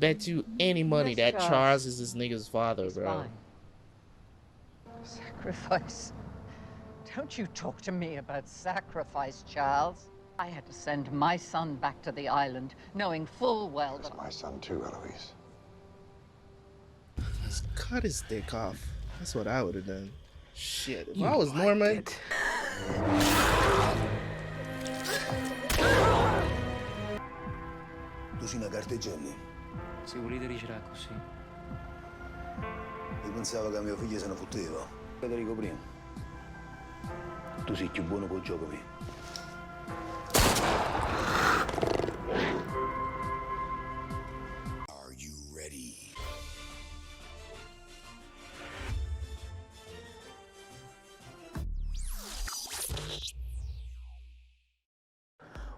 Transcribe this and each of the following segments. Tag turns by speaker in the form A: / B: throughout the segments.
A: bet you any money that Charles is this nigga's father, bro.
B: Fine. Sacrifice? Don't you talk to me about sacrifice, Charles. I had to send my son back to the island, knowing full well that...
C: That's my son too, Eloise.
A: Just cut his dick off. That's what I would have done. Shit, if I was Norman...
D: Tu sei una carteggiani?
E: Se volete ricerà così.
D: Io pensavo che mio figlio se ne fotteva. Federico prima. Tu sei più buono col gioco mio. Are you ready?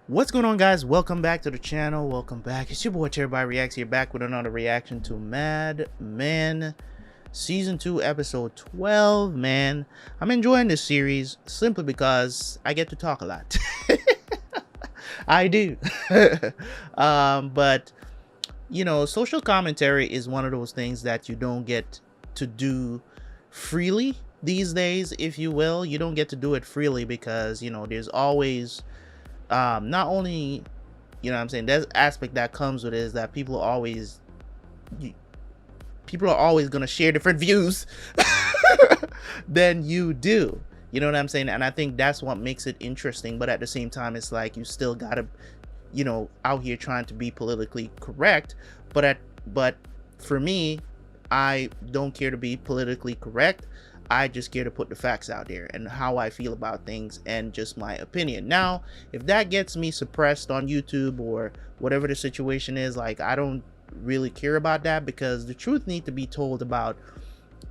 A: What's going on, guys? Welcome back to the channel. Welcome back. It's your boy Terabyt Reacts here, back with another reaction to Mad Men Season 2 Episode 12. Man, I'm enjoying this series simply because I get to talk a lot. I do. But, you know, social commentary is one of those things that you don't get to do freely these days, if you will. You don't get to do it freely because, you know, there's always... not only, you know what I'm saying, there's aspect that comes with it is that people are always gonna share different views than you do, you know what I'm saying, and I think that's what makes it interesting. But at the same time, it's like you still gotta, you know, out here trying to be politically correct, but for me, I don't care to be politically correct. I just care to put the facts out there and how I feel about things and just my opinion. Now, if that gets me suppressed on YouTube or whatever the situation is, like, I don't really care about that, because the truth needs to be told about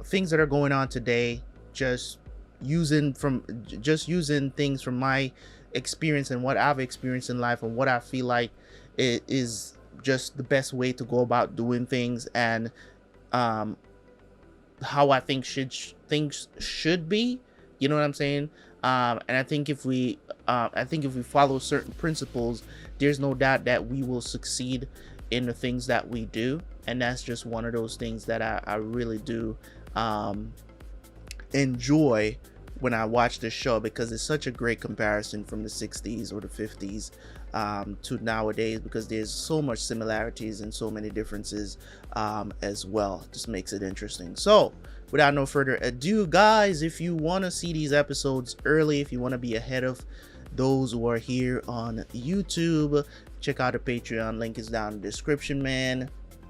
A: things that are going on today. Just using things from my experience and what I've experienced in life and what I feel like it is just the best way to go about doing things, and how I think things should be, you know what I'm saying. And I think if we follow certain principles, there's no doubt that we will succeed in the things that we do. And that's just one of those things that I really do enjoy when I watch this show, because it's such a great comparison from the 60s or the 50s to nowadays, because there's so much similarities and so many differences as well. Just makes it interesting. So without no further ado, guys, if you want to see these episodes early, if you want to be ahead of those who are here on YouTube, check out the Patreon. Link is down in the description, man.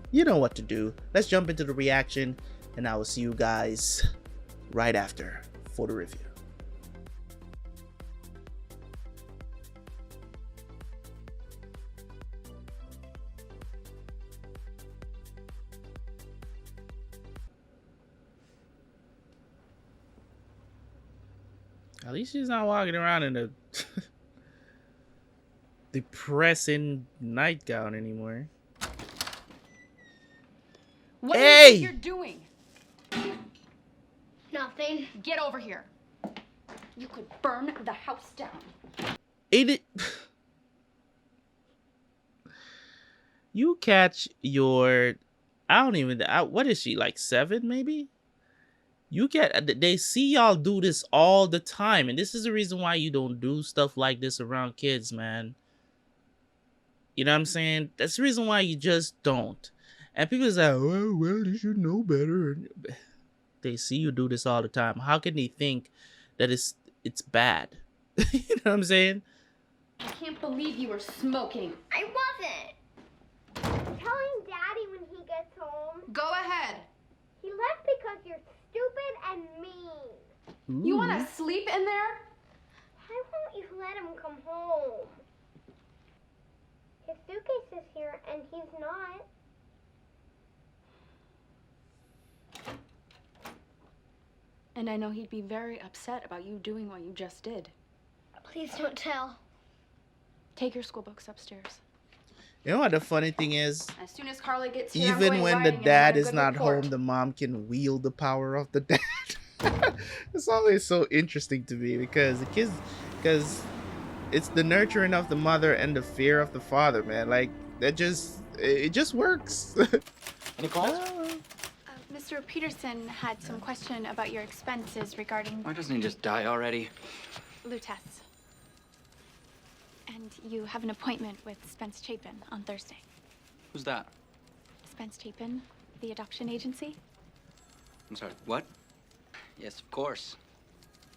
A: You know what to do. Let's jump into the reaction, and I will see you guys right after for the review. At least she's not walking around in a depressing nightgown anymore.
F: What
A: Hey!
F: do you think you're doing?
G: Nothing.
F: Get over here. You could burn the house down.
A: Ain't it? You catch your... I don't even... what is she, like 7 maybe? You get... They see y'all do this all the time. And this is the reason why you don't do stuff like this around kids, man. You know what I'm saying? That's the reason why you just don't. And people say, oh, well, you should know better. They see you do this all the time. How can they think that it's bad? You know what I'm saying?
F: I can't believe you were smoking.
G: I wasn't. Tell him Daddy when he gets home.
F: Go ahead.
G: He left because you're stupid and mean.
F: You want to sleep in there?
G: Why won't you let him come home? His suitcase is here and he's not.
F: And I know he'd be very upset about you doing what you just did.
G: Please don't tell.
F: Take your school books upstairs.
A: You know what the funny thing is?
F: As soon as Carly gets here, I'm
A: Even
F: going
A: when the
F: riding and
A: dad
F: having a
A: is
F: good
A: not
F: report.
A: home, the mom can wield the power of the dad. It's always so interesting to me, because the kids, because it's the nurturing of the mother and the fear of the father, man. Like, that just, It just works.
E: Any calls?
F: Mr. Peterson had some question about your expenses regarding
E: Why doesn't he just die already?
F: Lutece. And you have an appointment with Spence Chapin on Thursday.
E: Who's that?
F: Spence Chapin, the adoption agency.
E: I'm sorry, what? Yes, of course.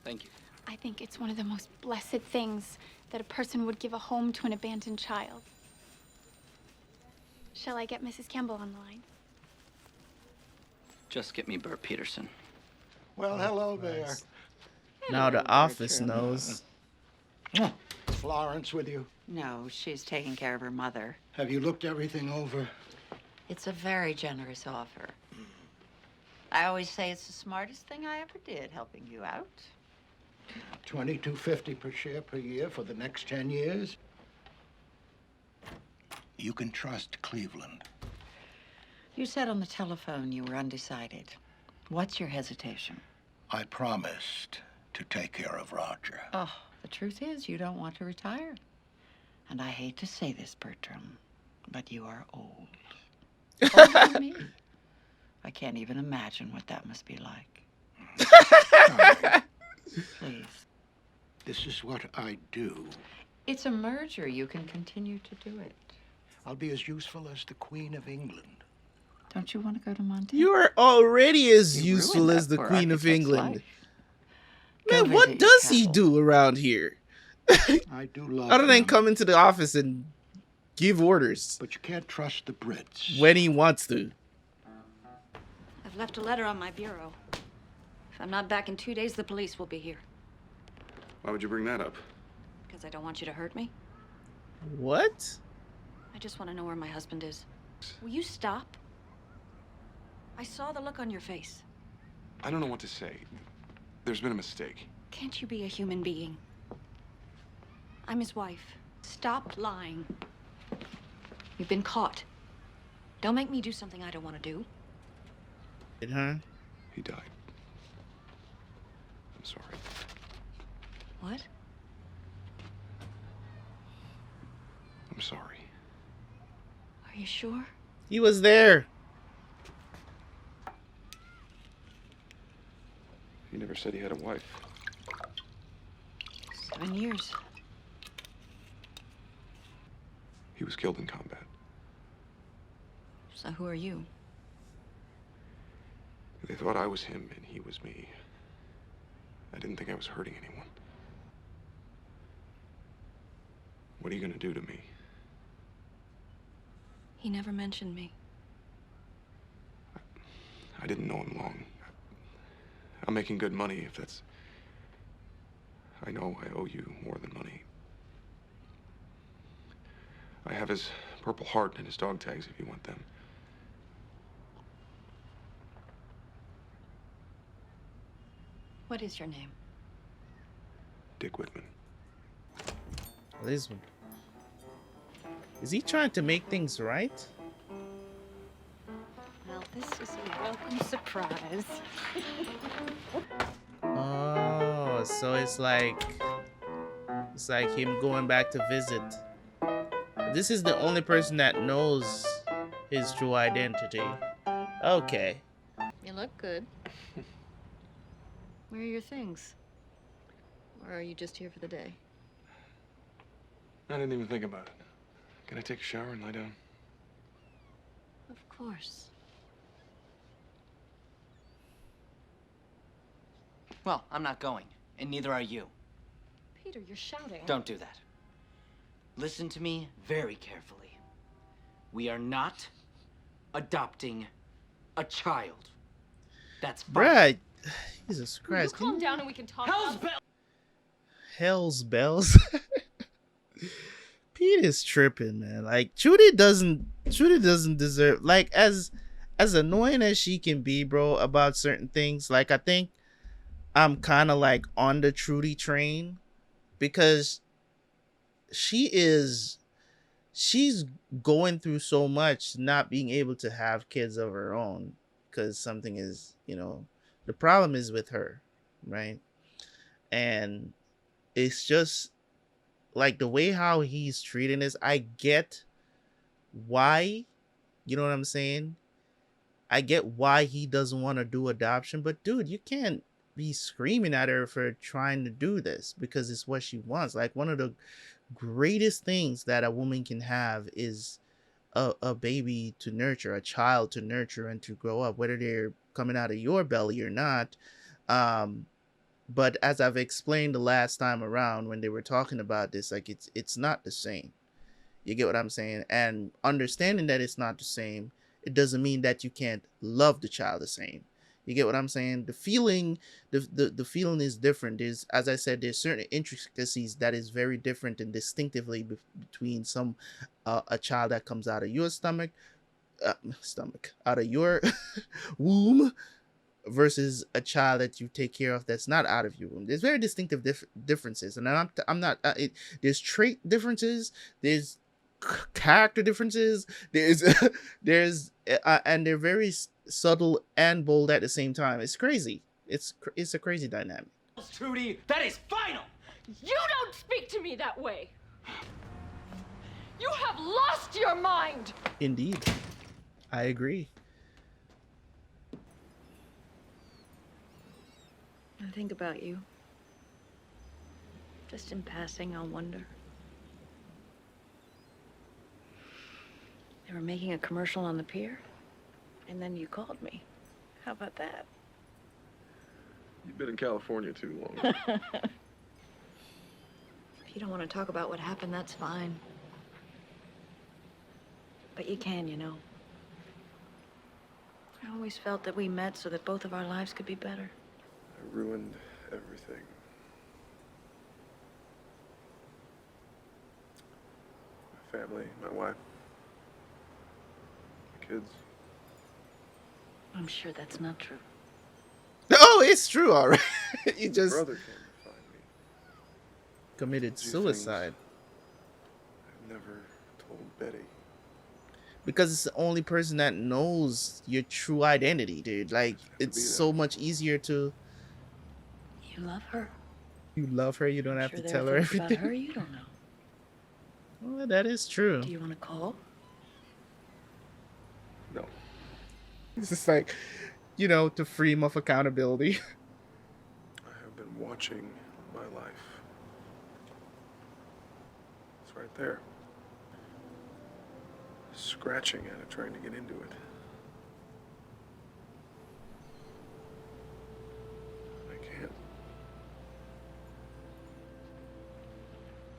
E: Thank you.
F: I think it's one of the most blessed things that a person would give a home to an abandoned child. Shall I get Mrs. Campbell on the line?
E: Just get me Bert Peterson.
C: Well, hello there.
A: Now the office knows.
C: Is Florence with you?
H: No, she's taking care of her mother.
C: Have you looked everything over?
H: It's a very generous offer. I always say it's the smartest thing I ever did, helping you out.
C: $22.50 per share per year for the next 10 years. You can trust Cleveland.
H: You said on the telephone you were undecided. What's your hesitation?
C: I promised to take care of Roger.
H: Oh, the truth is you don't want to retire. And I hate to say this, Bertram, but you are old. Older than me. I can't even imagine what that must be like. Please.
C: This is what I do.
H: It's a merger. You can continue to do it.
C: I'll be as useful as the Queen of England.
H: Don't you want to go to Montana?
A: You are already as
H: You
A: useful
H: ruined
A: as
H: that
A: the
H: poor
A: Queen of
H: architect's
A: England.
H: life. Go
A: Man, what
H: visit
A: does
H: your
A: he
H: castle.
A: do around here?
C: I do love
A: Other than
C: them,
A: come into the office and give orders
C: but you can't trust the Brits.
A: when he wants to.
I: I've left a letter on my bureau. If I'm not back in 2 days, the police will be here.
J: Why would you bring that up?
I: Because I don't want you to hurt me.
A: What?
I: I just want to know where my husband is. Will you stop? I saw the look on your face.
J: I don't know what to say. There's been a mistake.
I: Can't you be a human being? I'm his wife. Stop lying. You've been caught. Don't make me do something I don't want to do.
A: Huh?
J: He died. I'm sorry.
I: What?
J: I'm sorry.
I: Are you sure?
A: He was there.
J: He never said he had a wife.
I: 7 years.
J: He was killed in combat.
I: So who are you?
J: They thought I was him and he was me. I didn't think I was hurting anyone. What are you gonna do to me?
I: He never mentioned me.
J: I didn't know him long. I'm making good money if that's... I know I owe you more than money. I have his Purple Heart and his dog tags if you want them.
I: What is your name?
J: Dick Whitman.
A: Is he trying to make things right?
I: Well, this is a welcome surprise.
A: Oh, so it's like him going back to visit. This is the only person that knows his true identity. Okay.
I: You look good. Where are your things? Or are you just here for the day?
J: I didn't even think about it. Can I take a shower and lie down?
I: Of course.
E: Well, I'm not going, and neither are you.
I: Peter, you're shouting.
E: Don't do that. Listen to me very carefully. We are not adopting a child. That's fine.
A: Bruh, Jesus Christ.
I: Will you calm down and we can talk
A: Hell's bells. Pete is tripping, man. Like Trudy doesn't deserve, like, as annoying as she can be, bro, about certain things. Like, I think I'm kind of like on the Trudy train because she's going through so much not being able to have kids of her own because something is, the problem is with her, right? And it's just like the way how he's treating this. I get why, you know what I'm saying? I get why he doesn't want to do adoption, but dude, you can't be screaming at her for trying to do this because it's what she wants. Like, one of the greatest things that a woman can have is a baby to nurture, a child to nurture and to grow up, whether they're coming out of your belly or not. Um, but as I've explained the last time around when they were talking about this, like, it's not the same. You get what I'm saying? And understanding that it's not the same, it doesn't mean that you can't love the child the same. You get what I'm saying? The feeling, the feeling is different. There's, as I said, there's certain intricacies that is very different and distinctively between some a child that comes out of your stomach, out of your womb, versus a child that you take care of that's not out of your womb. There's very distinctive differences, and I'm not. There's trait differences. There's character differences. There's and they're very subtle and bold at the same time. It's crazy. It's a crazy dynamic.
E: Trudy, that is final.
I: You don't speak to me that way. You have lost your mind.
A: Indeed, I agree.
I: I think about you. Just in passing, I'll wonder. They were making a commercial on the pier, and then you called me. How about that?
J: You've been in California too long.
I: If you don't want to talk about what happened, that's fine. But you can, you know. I always felt that we met so that both of our lives could be better.
J: I ruined everything. My family, my wife, my kids.
I: I'm sure that's not true.
A: Oh, it's true, all right. You just
J: My brother came to find me.
A: committed
J: Do things
A: suicide
J: I've never told Betty.
A: because it's the only person that knows your true identity, dude. Like, it's so much easier to.
I: You love her.
A: You love her. You don't
I: I'm
A: have
I: sure
A: to
I: there
A: tell
I: are
A: her
I: things
A: everything.
I: about her you don't know.
A: Well, that is true.
I: Do you want to call?
J: No.
A: It's just like, to free him of accountability.
J: I have been watching my life. It's right there. Scratching at it, trying to get into it. I can't.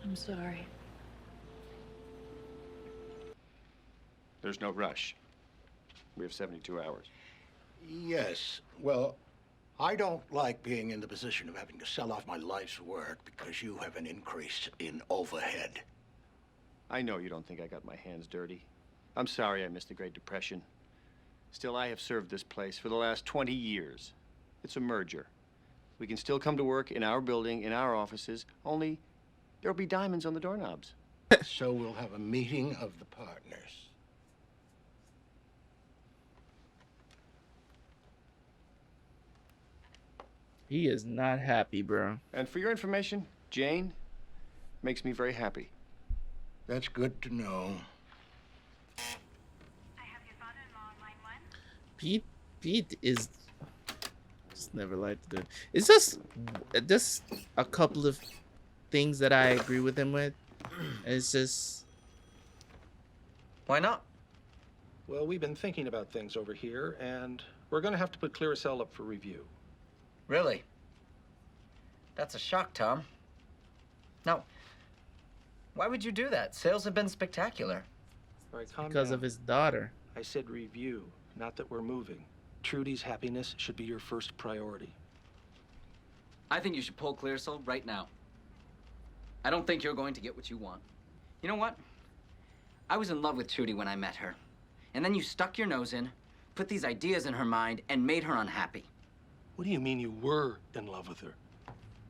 I: I'm sorry.
K: There's no rush. We have 72 hours.
C: Yes. Well, I don't like being in the position of having to sell off my life's work because you have an increase in overhead.
K: I know you don't think I got my hands dirty. I'm sorry I missed the Great Depression. Still, I have served this place for the last 20 years. It's a merger. We can still come to work in our building, in our offices, only there'll be diamonds on the doorknobs.
C: So we'll have a meeting of the partners.
A: He is not happy, bro.
K: And for your information, Jane makes me very happy.
C: That's good to know.
A: Pete is just never liked good. It's just a couple of things that I agree with him with. It's just,
E: Why not?
L: Well, we've been thinking about things over here, and we're going to have to put Clearasil up for review.
E: Really? That's a shock, Tom. Now, why would you do that? Sales have been spectacular.
L: All right, calm
A: because
L: down.
A: of his daughter.
L: I said review, not that we're moving. Trudy's happiness should be your first priority.
E: I think you should pull Clearasil right now. I don't think you're going to get what you want. You know what? I was in love with Trudy when I met her. And then you stuck your nose in, put these ideas in her mind, and made her unhappy.
L: What do you mean you were in love with her?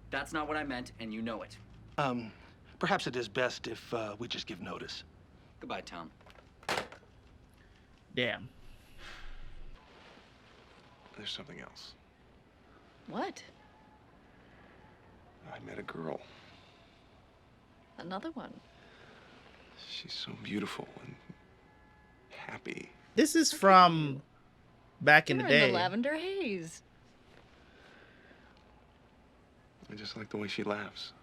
E: That's not what I meant, and you know it.
L: Perhaps it is best if we just give notice.
E: Goodbye, Tom.
A: Damn.
J: There's something else.
I: What?
J: I met a girl.
I: Another one?
J: She's so beautiful and happy.
A: This is from back in the
I: You're
A: day.
I: in the lavender haze.
J: I just like the way she laughs.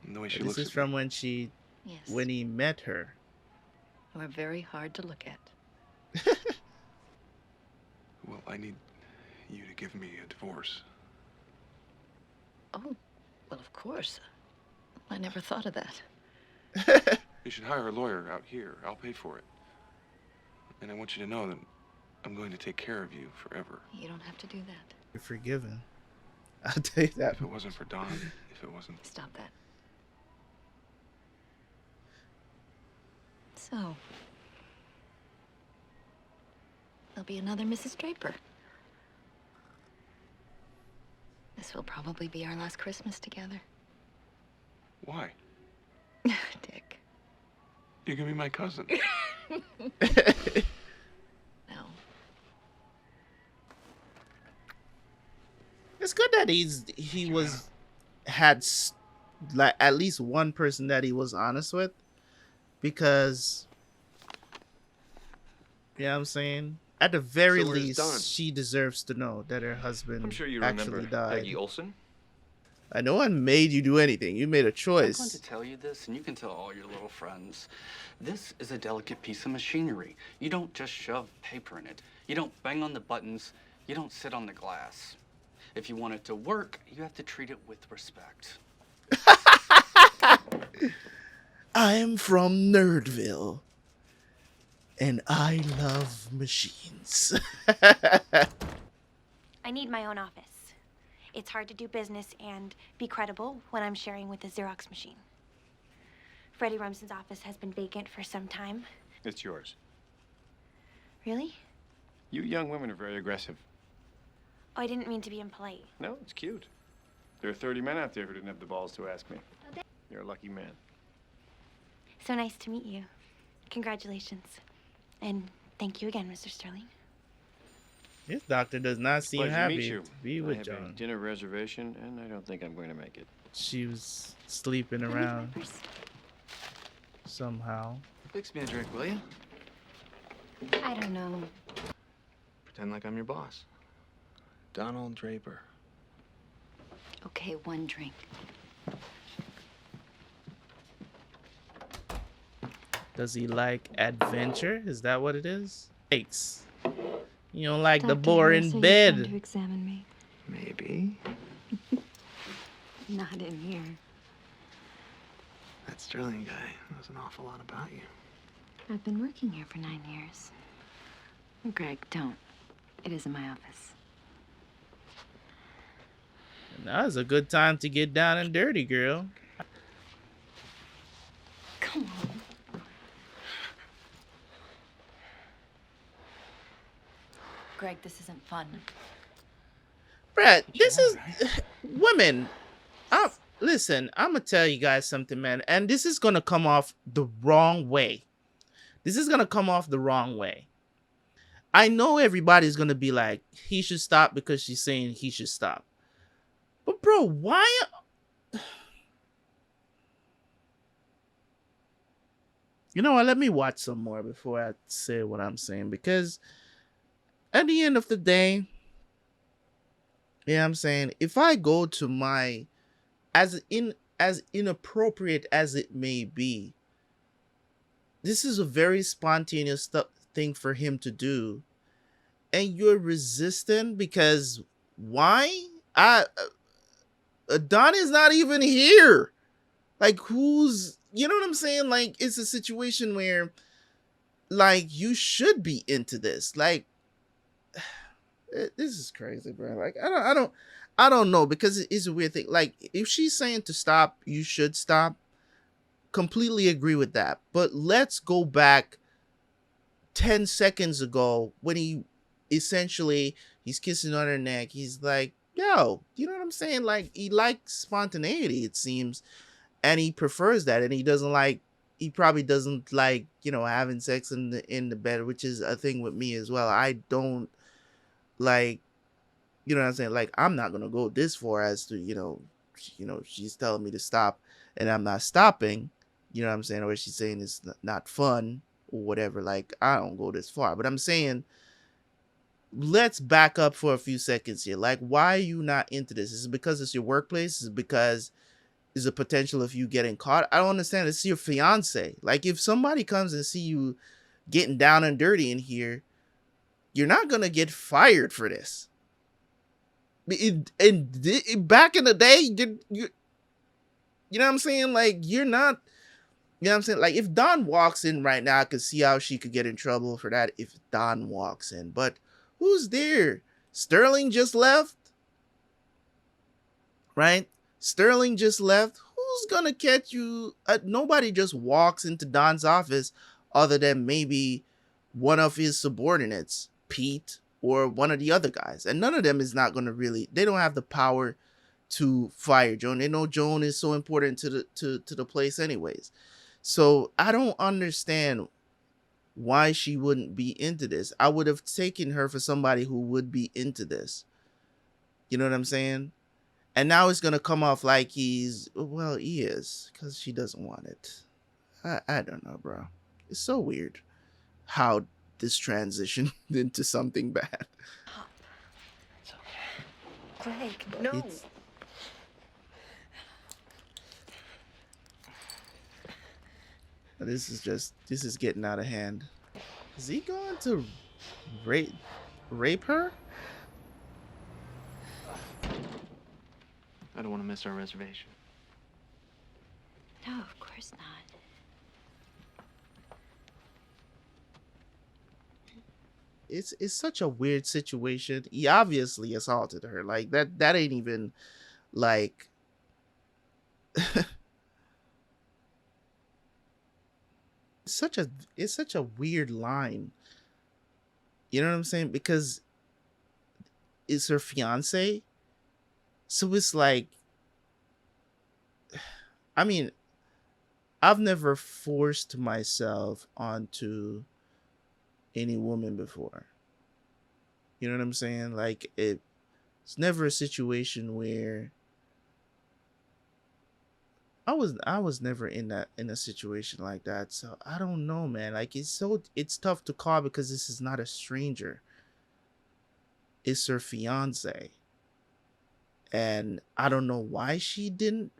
J: And the way she
A: This
J: looks
A: is
J: at
A: from
J: me.
A: when she,
I: Yes.
A: when he met her.
I: You are very hard to look at.
J: Well, I need you to give me a divorce.
I: Oh, well, of course. I never thought of that.
J: You should hire a lawyer out here. I'll pay for it. And I want you to know that I'm going to take care of you forever.
I: You don't have to do that.
A: You're forgiven. I'll tell you that.
J: If it wasn't for Don, if it wasn't...
I: Stop that. So, there'll be another Mrs. Draper. This will probably be our last Christmas together.
J: Why?
I: Dick.
J: You're gonna be my cousin.
I: No.
A: It's good that had like at least one person that he was honest with, because you know what I'm saying, at the very
M: So where's
A: least
M: Don?
A: she deserves to know that her husband
M: I'm sure you
A: actually
M: remember
A: died.
M: Peggy Olson.
A: No one made you do anything. You made a
N: I'm going
A: choice.
N: to tell you this, and you can tell all your little friends. This is a delicate piece of machinery. You don't just shove paper in it. You don't bang on the buttons. You don't sit on the glass. If you want it to work, you have to treat it with respect.
A: I am from Nerdville, and I love machines.
G: I need my own office. It's hard to do business and be credible when I'm sharing with a Xerox machine. Freddie Rumson's office has been vacant for some time.
K: It's yours.
G: Really?
K: You young women are very aggressive.
G: Oh, I didn't mean to be impolite.
K: No, it's cute. There are 30 men out there who didn't have the balls to ask me. You're a lucky man.
G: So nice to meet you. Congratulations. And thank you again, Mr. Sterling.
A: This doctor does not seem
K: Pleasure to
A: happy
K: meet you.
A: to be
K: I
A: with
K: have a
A: John.
K: dinner reservation, and I don't think I'm going to make it.
A: She was sleeping around somehow.
M: Fix me a drink, will you?
G: I don't know.
M: Pretend like I'm your boss. Donald Draper.
I: Okay, one drink.
A: Does he like adventure? Is that what it is? Thanks. You don't like the
I: Dr.
A: boring
I: Harris, are you
A: bed.
I: trying to examine me?
M: Maybe.
I: Not in here.
M: That Sterling guy knows an awful lot about you.
I: I've been working here for 9 years. Greg, don't. It isn't my office.
A: Now's a good time to get down and dirty, girl.
I: Come on. Greg, this isn't fun.
A: Brett, this is women. Listen, I'm gonna tell you guys something, man, and this is gonna come off the wrong way. This is gonna come off the wrong way. I know everybody's gonna be like, he should stop because she's saying he should stop. But bro, why? You know what? Let me watch some more before I say what I'm saying, because at the end of the day, yeah, I'm saying, if I go to my, as inappropriate as it may be, this is a very spontaneous thing for him to do, and you're resistant because why? Don is not even here. Like, who's, you know what I'm saying? Like, it's a situation where, like, you should be into this. Like, this is crazy, bro. Like, I don't know, because it's a weird thing. Like, if she's saying to stop, you should stop. Completely agree with that. But let's go back 10 seconds ago when he's kissing on her neck. He's like, yo, you know what I'm saying? Like, he likes spontaneity, it seems. And he prefers that. And he probably doesn't like, having sex in the bed, which is a thing with me as well. I don't like, you know what I'm saying? Like, I'm not going to go this far as to, she's telling me to stop and I'm not stopping, you know what I'm saying? Or she's saying it's not fun or whatever. Like, I don't go this far, but I'm saying, let's back up for a few seconds here. Like, why are you not into this? Is it because it's your workplace? Is it because is a potential of you getting caught? I don't understand. It's your fiance. Like, if somebody comes and see you getting down and dirty in here, you're not gonna get fired for this. Back in the day, you know what I'm saying? Like, you're not, you know what I'm saying? Like, if Don walks in right now, I could see how she could get in trouble for that if Don walks in. But who's there? Sterling just left, right? Sterling just left. Who's gonna catch you? Nobody just walks into Don's office other than maybe one of his subordinates, Pete, or one of the other guys. And none of them is not gonna really, they don't have the power to fire Joan. They know Joan is so important to the place anyways. So I don't understand why she wouldn't be into this. I would have taken her for somebody who would be into this. You know what I'm saying? And now it's going to come off like he's, well, he is, because she doesn't want it. I don't know, bro. It's so weird how this transitioned into something bad.
G: It's okay. Greg, no.
A: This is getting out of hand. Is he going to rape her?
M: I don't want to miss our reservation.
G: No, of course not.
A: It's such a weird situation. He obviously assaulted her. Like, that ain't even like it's such a weird line. You know what I'm saying? Because it's her fiance. So it's like, I mean, I've never forced myself onto any woman before. You know what I'm saying? Like, it's never a situation where I was never in a situation like that. So I don't know, man. Like, it's tough to call because this is not a stranger. It's her fiance. And I don't know why she didn't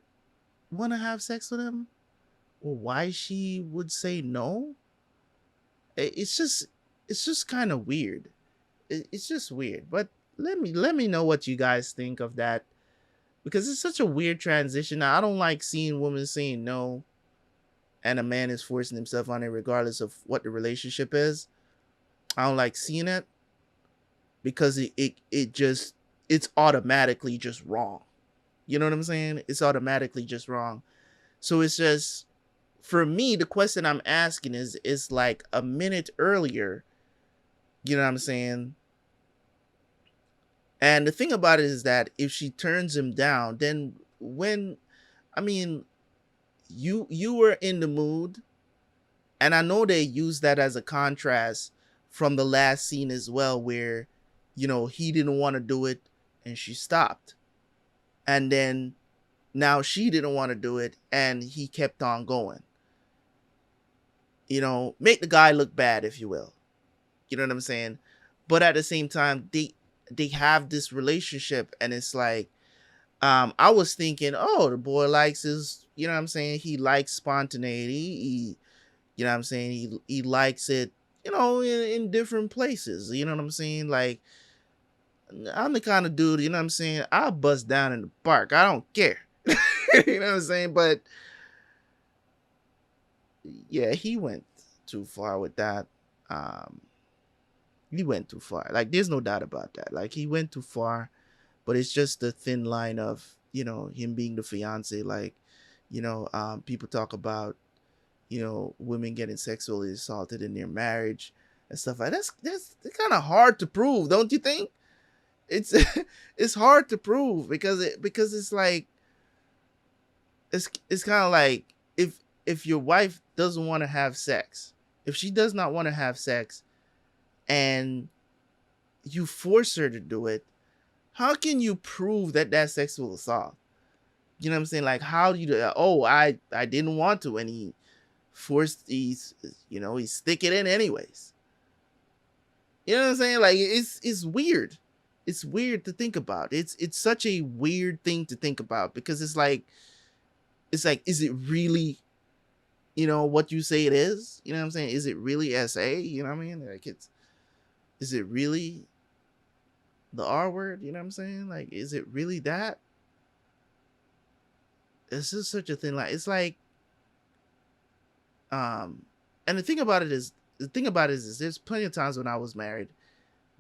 A: want to have sex with him or why she would say no. It's just kind of weird. It's just weird. But let me know what you guys think of that, because it's such a weird transition. Now, I don't like seeing women saying no and a man is forcing himself on it regardless of what the relationship is. I don't like seeing it because it's automatically just wrong. You know what I'm saying? It's automatically just wrong. So it's just, for me, the question I'm asking is like a minute earlier. You know what I'm saying? And the thing about it is that if she turns him down, then you were in the mood, and I know they use that as a contrast from the last scene as well, where, you know, he didn't want to do it and she stopped. And then now she didn't want to do it and he kept on going. You know, make the guy look bad, if you will. You know what I'm saying? But at the same time, they have this relationship, and it's like, I was thinking, oh, the boy likes his, you know what I'm saying? He likes spontaneity. You know what I'm saying? He likes it, you know, in different places. You know what I'm saying? Like, I'm the kind of dude, you know what I'm saying? I'll bust down in the park. I don't care. You know what I'm saying? But yeah, he went too far with that. He went too far. Like, there's no doubt about that. Like, he went too far, but it's just the thin line of, you know, him being the fiance. Like, you know, people talk about, you know, women getting sexually assaulted in their marriage and stuff like that. That's kind of hard to prove, don't you think? It's hard to prove because it's like, it's kind of like, if your wife doesn't want to have sex, if she does not want to have sex and you force her to do it, how can you prove that that's sexual assault? You know what I'm saying? Like, how do you do that? Oh, I didn't want to, and forced, he's stick it in anyways. You know what I'm saying? Like it's weird. It's weird to think about. It's such a weird thing to think about, because it's like, is it really, what you say it is? You know what I'm saying? Is it really SA? You know what I mean? Like, is it really the R word? You know what I'm saying? Like, is it really that? It's just such a thing. Like, it's like, and the thing about it is there's plenty of times when I was married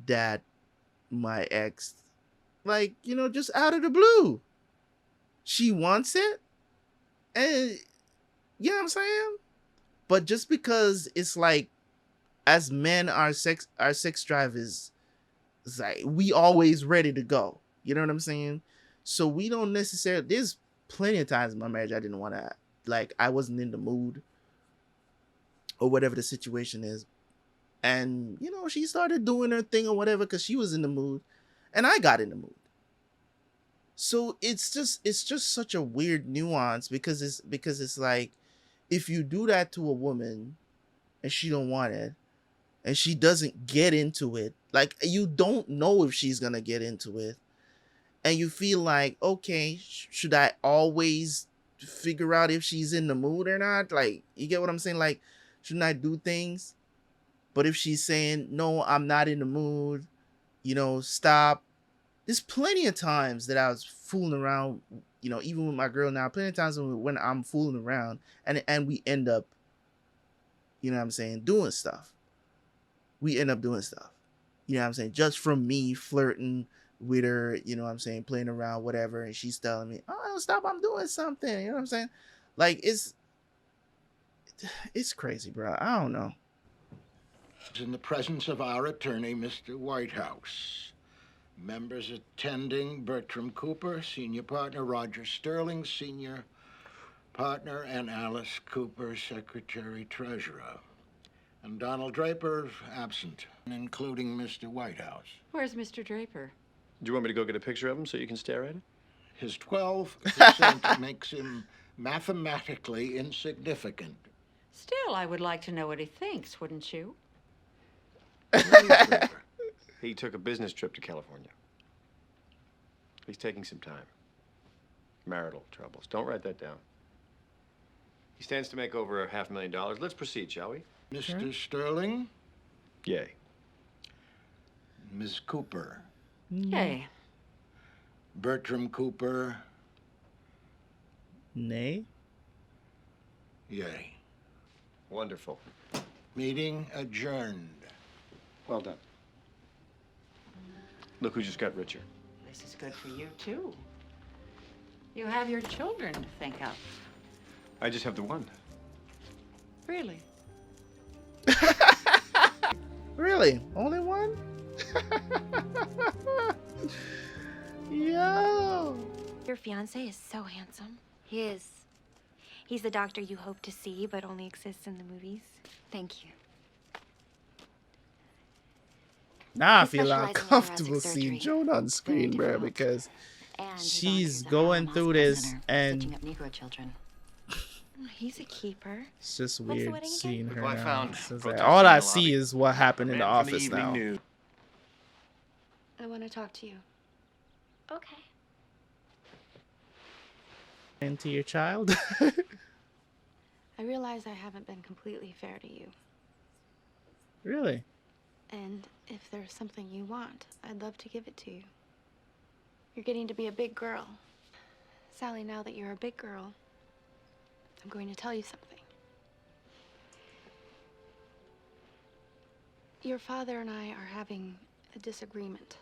A: that my ex, like, just out of the blue, she wants it, and you know what I'm saying? But just because it's like, as men, our sex drive is like, we always ready to go. You know what I'm saying? So we don't necessarily, there's plenty of times in my marriage I didn't want to, like, I wasn't in the mood or whatever the situation is. And, she started doing her thing or whatever because she was in the mood, and I got in the mood. So it's just such a weird nuance, because it's like, if you do that to a woman and she don't want it and she doesn't get into it, like, you don't know if she's gonna get into it, and you feel like, okay, should I always figure out if she's in the mood or not? Like, you get what I'm saying? Like, shouldn't I do things? But if she's saying, no, I'm not in the mood, stop. There's plenty of times that I was fooling around, even with my girl now, plenty of times when I'm fooling around and we end up, you know what I'm saying, doing stuff. We end up doing stuff. You know what I'm saying? Just from me flirting with her, you know what I'm saying, playing around, whatever, and she's telling me, oh, stop, I'm doing something. You know what I'm saying? Like, it's crazy, bro. I don't know.
C: In the presence of our attorney, Mr. Whitehouse. Members attending: Bertram Cooper, senior partner; Roger Sterling, senior partner; and Alice Cooper, secretary treasurer. And Donald Draper, absent, including Mr. Whitehouse.
I: Where's Mr. Draper?
K: Do you want me to go get a picture of him so you can stare at it?
C: His 12% makes him mathematically insignificant.
I: Still, I would like to know what he thinks, wouldn't you?
K: He took a business trip to California. He's taking some time. Marital troubles. Don't write that down. He stands to make over $500,000. Let's proceed, shall we?
C: Mr. Sterling?
K: Yay.
C: Ms. Cooper?
I: Yay.
C: Bertram Cooper?
A: Nay.
C: Yay.
K: Wonderful.
C: Meeting adjourned.
K: Well done. Look who just got richer.
I: This is good for you, too. You have your children to think of.
K: I just have the one.
I: Really?
A: Really? Only one? Yo.
G: Your fiancé is so handsome. He is. He's the doctor you hope to see, but only exists in the movies.
F: Thank you.
A: Now I
G: He
A: feel
G: specializes in
A: uncomfortable
G: thoracic
A: seeing
G: surgery.
A: Joan on screen, bro,
F: difficult.
A: because
F: And
A: she's going through this, and
F: Stitching up Negro children.
G: He's a keeper.
A: it's just
G: What's the
A: weird
G: wedding again?
A: seeing her.
M: Well, I
A: now.
M: found
A: It's just like,
M: protesting
A: all
M: in
A: I
M: the
A: see
M: lobby.
A: is what happened in the
M: Man from
A: office
M: Evening
A: now.
M: News.
F: I want to talk to you.
G: Okay.
A: And to your child.
F: I realize I haven't been completely fair to you.
A: Really?
F: And if there's something you want, I'd love to give it to you. You're getting to be a big girl. Sally, now that you're a big girl, I'm going to tell you something. Your father and I are having a disagreement.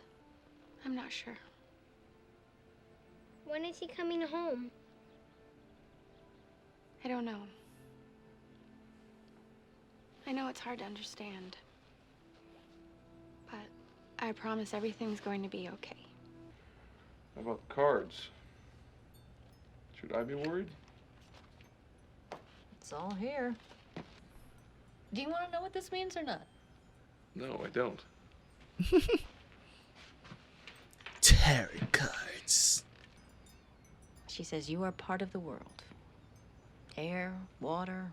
F: I'm not sure.
O: When is he coming home?
F: I don't know. I know it's hard to understand. But I promise everything's going to be okay.
J: How about cards? Should I be worried?
I: It's all here. Do you want to know what this means or not?
J: No, I don't.
A: Tarot cards.
I: She says you are part of the world. Air, water,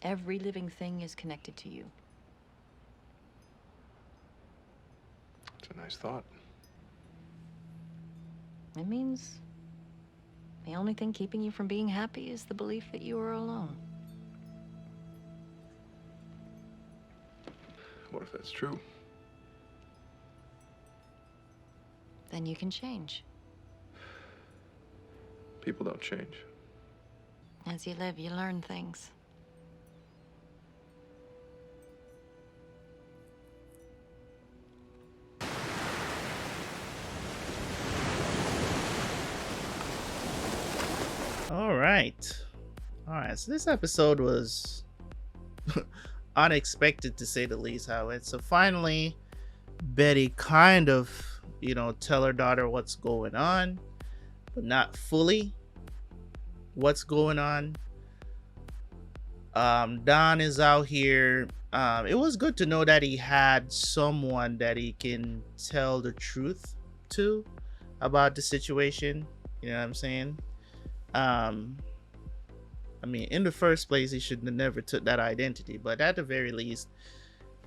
I: every living thing is connected to you.
J: It's a nice thought.
I: It means the only thing keeping you from being happy is the belief that you are alone.
J: What if that's true?
I: Then you can change.
J: People don't change.
I: As you live, you learn things.
A: All right. So this episode was unexpected to say the least, Howard. So finally, Betty kind of, tell her daughter what's going on, but not fully what's going on. Don is out here. It was good to know that he had someone that he can tell the truth to about the situation. You know what I'm saying? I mean, in the first place, he should have never took that identity, but at the very least,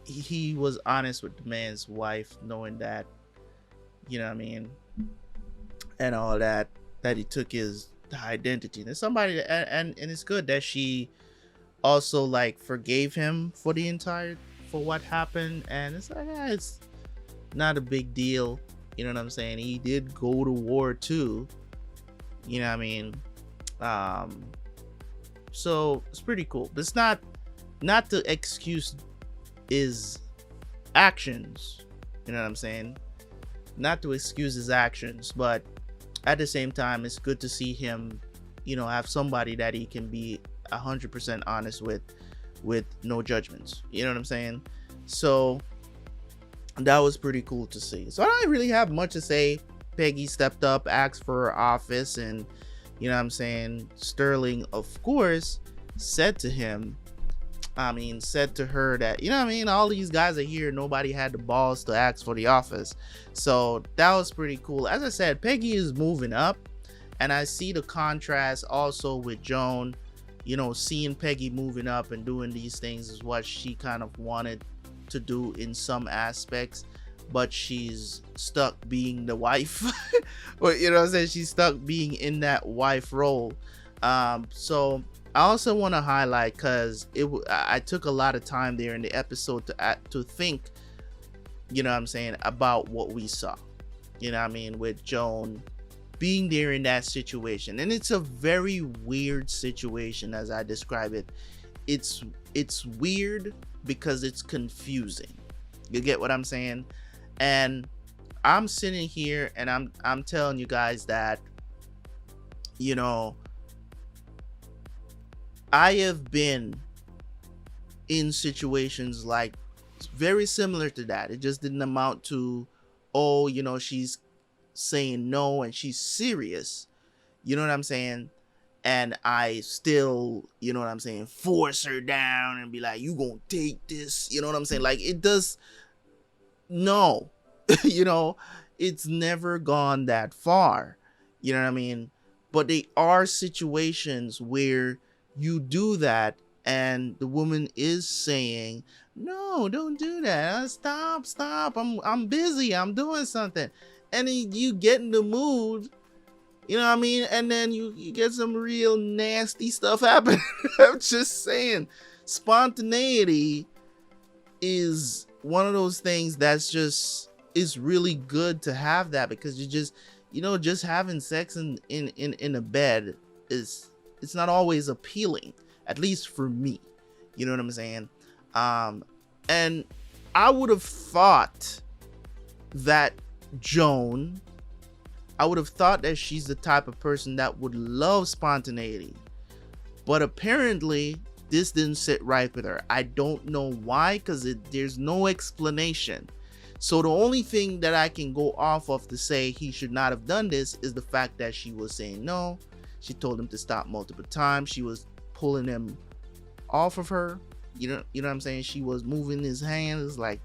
A: he was honest with the man's wife, knowing that, you know what I mean, and all that he took his identity. And somebody that, and it's good that she also like forgave him for what happened, and it's like, it's not a big deal. You know what I'm saying? He did go to war too. You know what I mean? So it's pretty cool. But it's not the excuse is actions. You know what I'm saying? Not to excuse his actions, but at the same time, it's good to see him, have somebody that he can be 100% honest with no judgments. You know what I'm saying? So that was pretty cool to see. So I don't really have much to say. Peggy stepped up, asked for her office, and you know what I'm saying, Sterling, of course, said to her that, you know what I mean, all these guys are here, nobody had the balls to ask for the office. So that was pretty cool. As I said, Peggy is moving up, and I see the contrast also with Joan. Seeing Peggy moving up and doing these things is what she kind of wanted to do in some aspects, but she's stuck being the wife. But you know what I'm saying, she's stuck being in that wife role. So I also want to highlight, because I took a lot of time there in the episode to think, you know what I'm saying, about what we saw, you know what I mean, with Joan being there in that situation. And it's a very weird situation, as I describe it. It's weird because it's confusing. You get what I'm saying? And I'm sitting here and I'm telling you guys that, I have been in situations like very similar to that. It just didn't amount to, she's saying no and she's serious. You know what I'm saying? And I still, you know what I'm saying, force her down and be like, you gonna take this. You know what I'm saying? Like, it does. No, it's never gone that far. You know what I mean? But there are situations where you do that and the woman is saying, no, don't do that. Stop. I'm busy. I'm doing something. And then you get in the mood, you know what I mean? And then you get some real nasty stuff happening. I'm just saying, spontaneity is one of those things that's just, it's really good to have that, because you just, just having sex in a bed it's not always appealing, at least for me. You know what I'm saying? And I would have thought that Joan, I would have thought that she's the type of person that would love spontaneity, but apparently this didn't sit right with her. I don't know why, because there's no explanation. So the only thing that I can go off of to say he should not have done this is the fact that she was saying no. She told him to stop multiple times. She was pulling him off of her. You know what I'm saying? She was moving his hands like,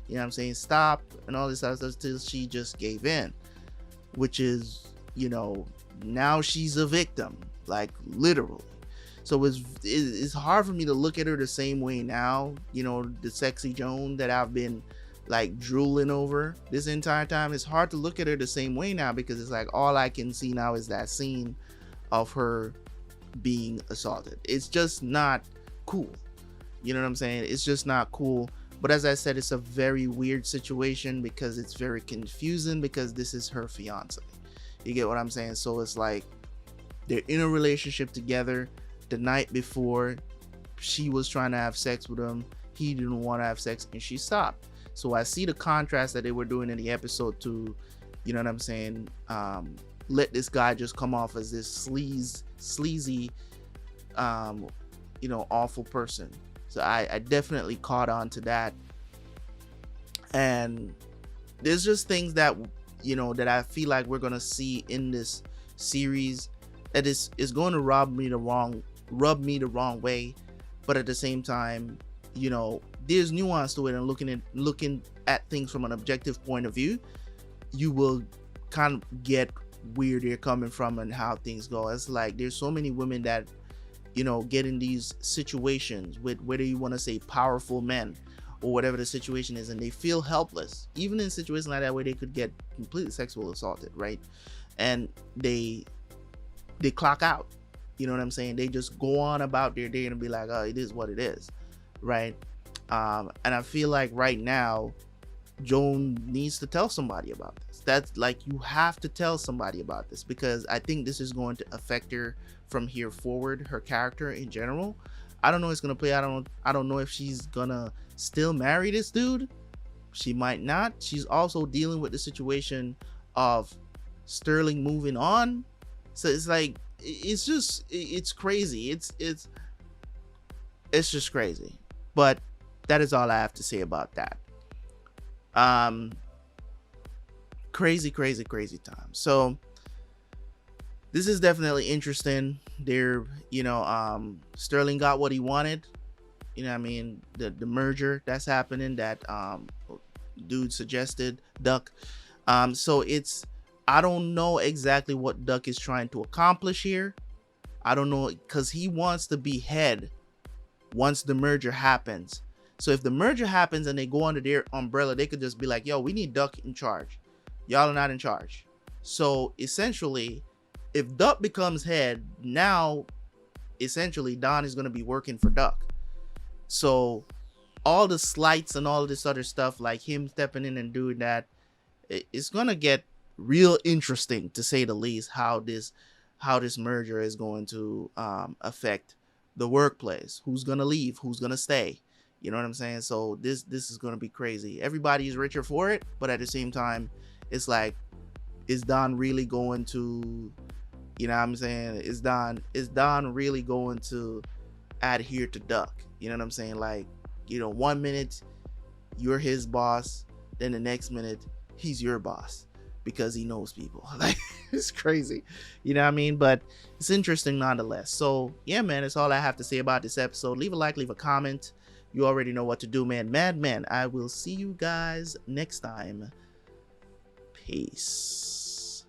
A: you know what I'm saying, stop and all this other stuff, till she just gave in, which is, now she's a victim, like literally. So it's hard for me to look at her the same way now, you know, the sexy Joan that I've been like drooling over this entire time. It's hard to look at her the same way now, because it's like all I can see now is that scene of her being assaulted. It's just not cool. You know what I'm saying? It's just not cool. But as I said, it's a very weird situation because it's very confusing, because this is her fiance. You get what I'm saying? So it's like they're in a relationship together. The night before, she was trying to have sex with him. He didn't want to have sex, and she stopped. So I see the contrast that they were doing in the episode to, you know what I'm saying, let this guy just come off as this sleazy, you know, awful person. So I definitely caught on to that. And there's just things that, you know, that I feel like we're going to see in this series that is going to rub me the wrong way. But at the same time, you know, there's nuance to it, and looking at things from an objective point of view, you will kind of get where they're coming from and how things go. It's like there's so many women that, you know, get in these situations with, whether you want to say powerful men or whatever the situation is, and they feel helpless, even in situations like that where they could get completely sexually assaulted, right? And they clock out. You know what I'm saying? They just go on about their day and be like, oh, it is what it is, right? And I feel like right now, Joan needs to tell somebody about this. That's like, you have to tell somebody about this, because I think this is going to affect her from here forward, her character in general. I don't know how it's gonna play. I don't know if she's gonna still marry this dude. She might not. She's also dealing with the situation of Sterling moving on. So it's like, it's crazy. It's just crazy. But that is all I have to say about that. Crazy time. So this is definitely interesting. They're, you know, Sterling got what he wanted. You know what I mean? The merger that's happening that dude suggested, Duck. So it's, I don't know exactly what Duck is trying to accomplish here. I don't know, because he wants to be head once the merger happens. So if the merger happens and they go under their umbrella, they could just be like, yo, we need Duck in charge. Y'all are not in charge. So essentially, if Duck becomes head, now essentially Don is going to be working for Duck. So all the slights and all of this other stuff, like him stepping in and doing that, it's going to get real interesting, to say the least, how this merger is going to affect the workplace. Who's going to leave? Who's going to stay? You know what I'm saying? So this is going to be crazy. Everybody is richer for it, but at the same time, it's like, is Don really going to, you know what I'm saying? Is Don really going to adhere to Duck? You know what I'm saying? Like, you know, 1 minute you're his boss, then the next minute he's your boss, because he knows people. Like, it's crazy. You know what I mean? But it's interesting nonetheless. So yeah, man, that's all I have to say about this episode. Leave a like, leave a comment. You already know what to do, man. Madmen, I will see you guys next time. Peace.